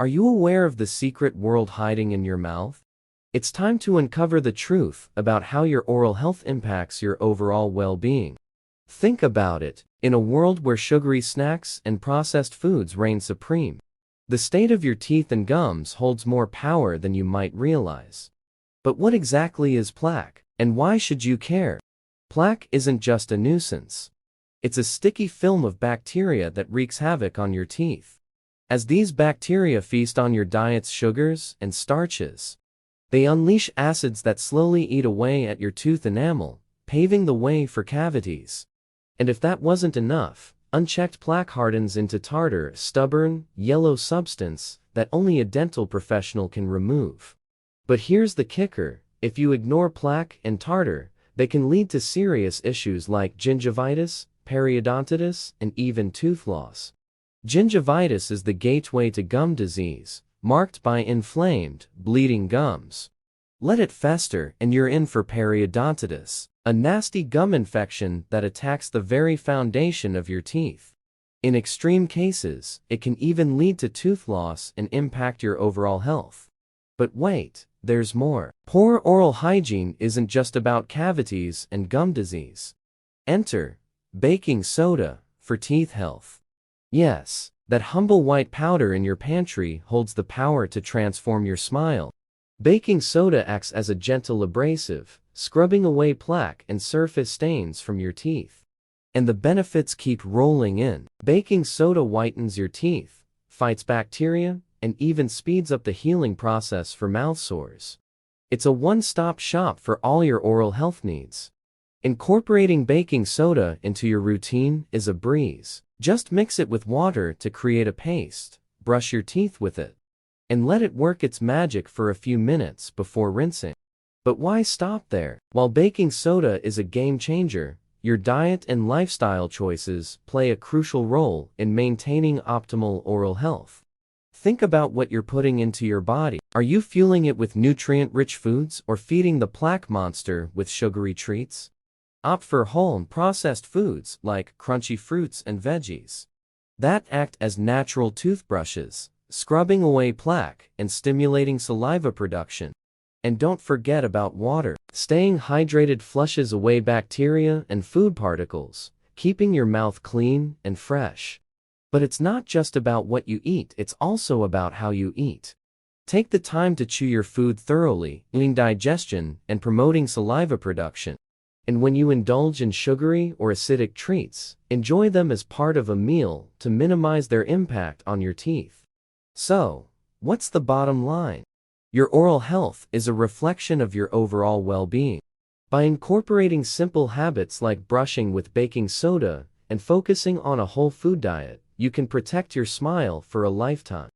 Are you aware of the secret world hiding in your mouth? It's time to uncover the truth about how your oral health impacts your overall well-being. Think about it. In a world where sugary snacks and processed foods reign supreme, the state of your teeth and gums holds more power than you might realize. But what exactly is plaque, and why should you care? Plaque isn't just a nuisance. It's a sticky film of bacteria that wreaks havoc on your teeth. As these bacteria feast on your diet's sugars and starches, they unleash acids that slowly eat away at your tooth enamel, paving the way for cavities. And if that wasn't enough, unchecked plaque hardens into tartar, a stubborn, yellow substance that only a dental professional can remove. But here's the kicker: if you ignore plaque and tartar, they can lead to serious issues like gingivitis, periodontitis, and even tooth loss. Gingivitis is the gateway to gum disease, marked by inflamed, bleeding gums. Let it fester and you're in for periodontitis, a nasty gum infection that attacks the very foundation of your teeth. In extreme cases, it can even lead to tooth loss and impact your overall health. But wait, there's more. Poor oral hygiene isn't just about cavities and gum disease. Enter baking soda for teeth health. Yes, that humble white powder in your pantry holds the power to transform your smile. Baking soda acts as a gentle abrasive, scrubbing away plaque and surface stains from your teeth. And the benefits keep rolling in. Baking soda whitens your teeth, fights bacteria, and even speeds up the healing process for mouth sores. It's a one-stop shop for all your oral health needs. Incorporating baking soda into your routine is a breeze. Just mix it with water to create a paste, brush your teeth with it, and let it work its magic for a few minutes before rinsing. But why stop there? While baking soda is a game changer, your diet and lifestyle choices play a crucial role in maintaining optimal oral health. Think about what you're putting into your body. Are you fueling it with nutrient-rich foods or feeding the plaque monster with sugary treats? Opt for whole and processed foods like crunchy fruits and veggies that act as natural toothbrushes, scrubbing away plaque and stimulating saliva production. And don't forget about water. Staying hydrated flushes away bacteria and food particles, keeping your mouth clean and fresh. But it's not just about what you eat, it's also about how you eat. Take the time to chew your food thoroughly, aiding digestion and promoting saliva production. And when you indulge in sugary or acidic treats, enjoy them as part of a meal to minimize their impact on your teeth. So, what's the bottom line? Your oral health is a reflection of your overall well-being. By incorporating simple habits like brushing with baking soda and focusing on a whole food diet, you can protect your smile for a lifetime.